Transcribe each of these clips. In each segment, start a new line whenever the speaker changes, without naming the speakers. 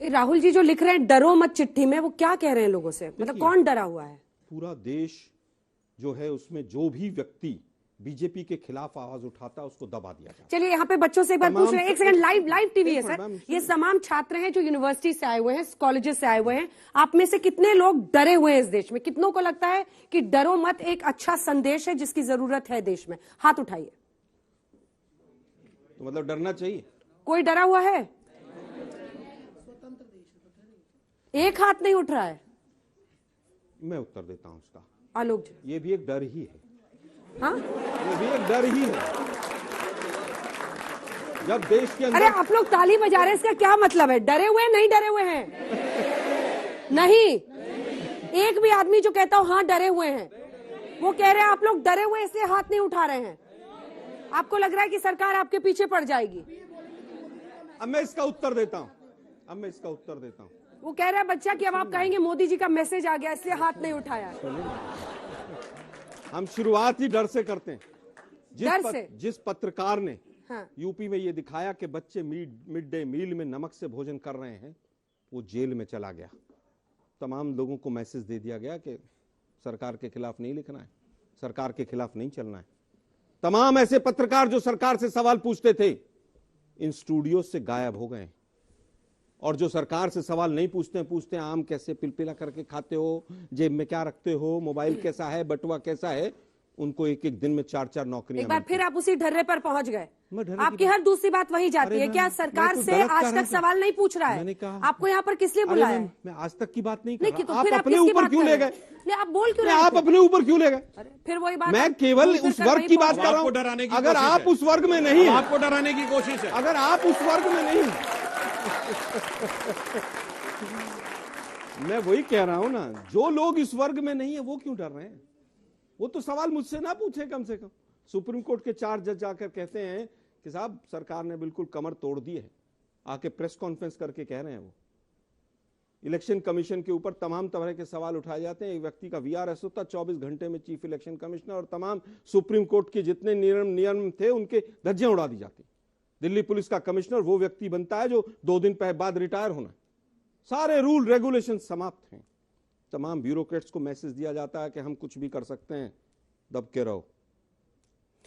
राहुल जी जो लिख रहे हैं डरो मत चिट्ठी में, वो क्या कह रहे हैं लोगों से? मतलब कौन डरा हुआ है?
पूरा देश जो है उसमें जो भी व्यक्ति बीजेपी के खिलाफ आवाज उठाता है उसको दबा दिया जाता है।
चलिए यहाँ पे बच्चों से एक बार पूछ रहे हैं, एक सेकंड, लाइव टीवी है सर। ये तमाम छात्र हैं जो यूनिवर्सिटी से आए हुए हैं, कॉलेजेस से आए हुए हैं। आप में से कितने लोग डरे हुए हैं इस देश में? कितनों को लगता है कि डरो मत एक अच्छा संदेश है जिसकी जरूरत है देश में? हाथ उठाइए।
तो मतलब डरना चाहिए?
कोई डरा हुआ है? एक हाथ नहीं उठ रहा है।
मैं उत्तर देता हूं उसका।
आलोक जी,
ये भी एक डर ही है।
हाँ,
ये भी एक डर ही है। जब देश के अंदर,
अरे आप लोग ताली बजा रहे हैं, इसका क्या मतलब है? डरे हुए हैं? नहीं डरे हुए हैं? नहीं, एक भी आदमी जो कहता हो हाँ डरे हुए हैं, वो कह रहे हैं आप लोग डरे हुए इसलिए हाथ नहीं उठा रहे हैं। आपको लग रहा है कि सरकार आपके पीछे पड़ जाएगी?
अब मैं इसका उत्तर देता हूं।
वो कह रहा है बच्चा कि अब आप कहेंगे मोदी जी का मैसेज आ गया इसलिए हाथ नहीं उठाया।
हम शुरुआत ही डर से करते हैं। जिस पत्रकार ने
हाँ।
यूपी में ये दिखाया कि बच्चे मिड डे मील में नमक से भोजन कर रहे हैं, वो जेल में चला गया। तमाम लोगों को मैसेज दे दिया गया कि सरकार के खिलाफ नहीं लिखना है, सरकार के खिलाफ नहीं चलना है। तमाम ऐसे पत्रकार जो सरकार से सवाल पूछते थे इन स्टूडियो से गायब हो गए, और जो सरकार से सवाल नहीं पूछते हैं आम कैसे पिलपिला करके खाते हो, जेब में क्या रखते हो, मोबाइल कैसा है, बटुआ कैसा है, उनको एक एक दिन में 4-4 नौकरियां।
एक बार फिर आप उसी ढर्रे पर पहुंच गए। आपकी हर दूसरी बात वही जाती है। क्या सरकार से आज तक सवाल नहीं पूछ रहा है? आपको यहाँ पर किस लिए बुलाया है?
मैं आज तक की बात नहीं
कर
रहा। आप अपने ऊपर क्यों ले गए?
आप बोल क्यों रहे?
आप अपने ऊपर क्यों ले गए?
फिर वही बात,
मैं केवल उस वर्ग की बात कर रहा हूँ। अगर आप उस वर्ग में नहीं,
आपको डराने की कोशिश है।
अगर आप उस वर्ग में नहीं, मैं वही कह रहा हूं ना, जो लोग इस वर्ग में नहीं है वो क्यों डर रहे हैं? वो तो सवाल मुझसे ना पूछे कम से कम। सुप्रीम कोर्ट के 4 जज जाकर कहते हैं कि साहब सरकार ने बिल्कुल कमर तोड़ दी है, आके प्रेस कॉन्फ्रेंस करके कह रहे हैं। वो इलेक्शन कमीशन के ऊपर तमाम तरह के सवाल उठाए जाते हैं। एक व्यक्ति का वीआरएस होता, 24 घंटे में चीफ इलेक्शन कमिश्नर और तमाम सुप्रीम कोर्ट के जितने नियम थे उनके धज्जियां उड़ा दी जाती। दिल्ली पुलिस का कमिश्नर वो व्यक्ति बनता है जो 2 दिन बाद रिटायर होना। सारे रूल रेगुलेशन समाप्त हैं। तमाम ब्यूरोक्रेट्स को मैसेज दिया जाता है कि हम कुछ भी कर सकते हैं, दब के रहो।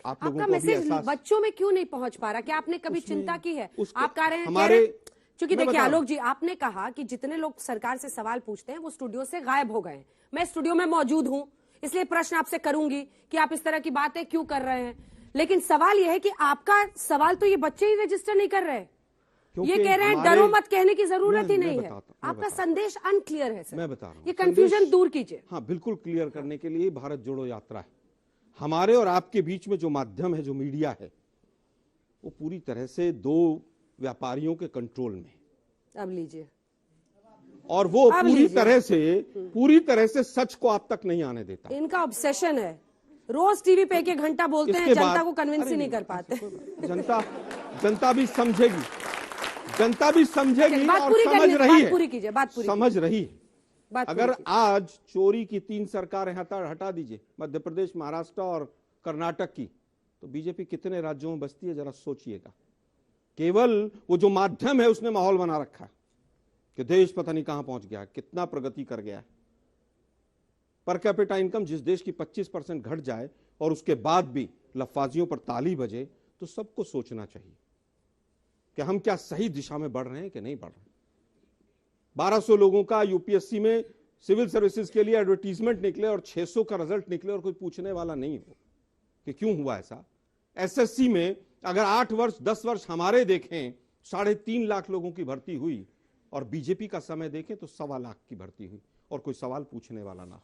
आप लोगों को
मैसेज बच्चों में क्यों नहीं पहुंच पा रहा? क्या आपने कभी चिंता की है? आप कह रहे हैं
हमारे,
क्योंकि देखिए आलोक जी, आपने कहा कि जितने लोग सरकार से सवाल पूछते हैं वो स्टूडियो से गायब हो गए। मैं स्टूडियो में मौजूद हूं, इसलिए प्रश्न आपसे करूंगी कि आप इस तरह की बातें क्यों कर रहे हैं। लेकिन सवाल यह है कि आपका सवाल तो ये बच्चे ही रजिस्टर नहीं कर रहे। ये कह रहे हैं डरो मत, कहने की जरूरत ही नहीं है। आपका संदेश अनक्लियर है सर।
मैं बता रहा हूं,
ये कंफ्यूजन दूर कीजिए।
हाँ, बिल्कुल क्लियर करने के लिए भारत जोड़ो यात्रा है। हमारे और आपके बीच में जो माध्यम है, जो मीडिया है, वो पूरी तरह से 2 व्यापारियों के कंट्रोल में।
अब लीजिए।
और वो पूरी तरह से सच को आप तक नहीं आने देता।
इनका ऑब्सेशन है। रोज टीवी पे 1 घंटा बोलते हैं, जनता को कन्विंस ही नहीं कर पाते।
जनता भी समझेगी, और समझ रही है। अगर आज चोरी की 3 सरकारें हटा दीजिए, मध्य प्रदेश, महाराष्ट्र और कर्नाटक की, तो बीजेपी कितने राज्यों में बसती है जरा सोचिएगा। केवल वो जो माध्यम है उसने माहौल बना रखा है कि देश पता नहीं कहां पहुंच गया है, कितना प्रगति कर गया है। पर कैपिटा इनकम जिस देश की 25% घट जाए और उसके बाद भी लफाजियों पर ताली बजे, तो सबको सोचना चाहिए कि हम क्या सही दिशा में बढ़ रहे हैं कि नहीं बढ़ रहे हैं। 1200 लोगों का यूपीएससी में सिविल सर्विसेज के लिए एडवर्टीजमेंट निकले और 600 का रिजल्ट निकले और कोई पूछने वाला नहीं हो कि क्यों हुआ ऐसा। एसएससी में अगर 8 वर्ष 10 वर्ष हमारे देखें, 3.5 लाख लोगों की भर्ती हुई, और बीजेपी का समय देखें तो 1.25 लाख की भर्ती हुई, और कोई सवाल पूछने वाला ना हो।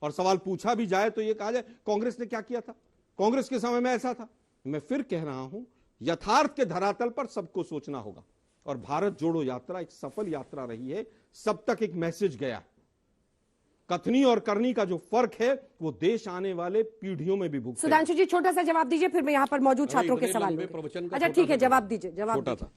और सवाल पूछा भी जाए तो यह कहा जाए कांग्रेस ने क्या किया था, कांग्रेस के समय में ऐसा था। मैं फिर कह रहा हूं, यथार्थ के धरातल पर सबको सोचना होगा। और भारत जोड़ो यात्रा एक सफल यात्रा रही है। सब तक एक मैसेज गया। कथनी और करनी का जो फर्क है वो देश आने वाले पीढ़ियों में भी भुगतेगा।
सुधांशु जी छोटा सा जवाब दीजिए, फिर मैं यहाँ पर मौजूद छात्रों के सवाल। अच्छा ठीक है, जवाब दीजिए।
छोटा सा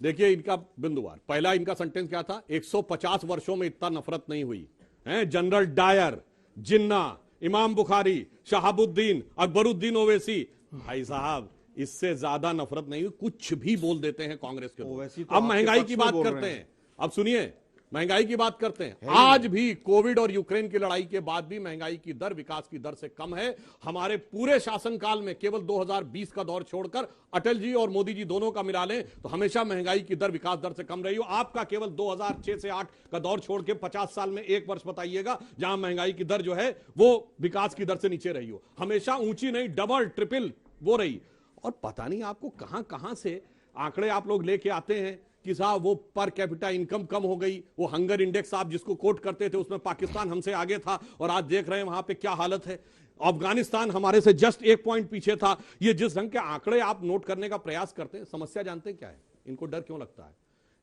देखिए इनका बिंदुवार। पहला इनका सेंटेंस क्या था? 150 वर्षों में इतना नफरत नहीं हुई है। जनरल डायर, जिन्ना, इमाम बुखारी, शहाबुद्दीन, अकबरुद्दीन ओवैसी, भाई साहब इससे ज्यादा नफरत नहीं हुई। कुछ भी बोल देते हैं कांग्रेस के लोग। अब महंगाई की बात करते हैं, अब सुनिए, महंगाई की बात करते हैं। आज भी कोविड और यूक्रेन की लड़ाई के बाद भी महंगाई की दर विकास की दर से कम है। हमारे पूरे शासनकाल में केवल 2020 का दौर छोड़कर अटल जी और मोदी जी दोनों का मिला लें तो हमेशा महंगाई की दर विकास दर से कम रही हो। आपका केवल 2006 से 8 का दौर छोड़ के 50 साल में एक वर्ष बताइएगा जहां महंगाई की दर जो है वो विकास की दर से नीचे रही हो। हमेशा ऊंची नहीं, डबल ट्रिपल वो रही। और पता नहीं आपको कहां कहां से आंकड़े आप लोग लेके आते हैं कि साहब वो पर कैपिटा इनकम कम हो गई। वो हंगर इंडेक्स आप जिसको कोट करते थे उसमें पाकिस्तान हमसे आगे था और आज देख रहे हैं वहां पे क्या हालत है। अफगानिस्तान हमारे से जस्ट 1 पॉइंट पीछे था। ये जिस ढंग के आंकड़े आप नोट करने का प्रयास करते हैं, समस्या जानते हैं क्या है? इनको डर क्यों लगता है?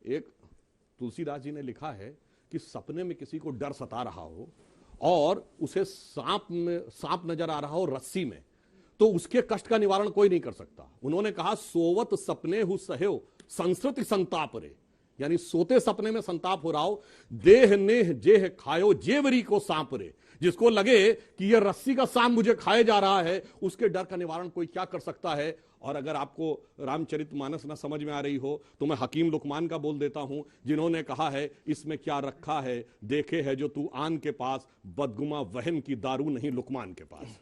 एक तुलसीदास जी ने लिखा है कि सपने में किसी को डर सता रहा हो और उसे सांप नजर आ रहा हो रस्सी में, तो उसके कष्ट का निवारण कोई नहीं कर सकता। उन्होंने कहा सोवत सपने हु सहयो संस्कृति संताप रे, यानी सोते सपने में संताप हो रहा हो, देह नेह जेह खायो जेवरी को सांप रे। जिसको लगे कि यह रस्सी का सांप मुझे खाए जा रहा है, उसके डर का निवारण कोई क्या कर सकता है? और अगर आपको रामचरितमानस ना समझ में आ रही हो तो मैं हकीम लुकमान का बोल देता हूं, जिन्होंने कहा है इसमें क्या रखा है देखे है जो तू आन के पास, बदगुमा वहन की दारू नहीं लुकमान के पास।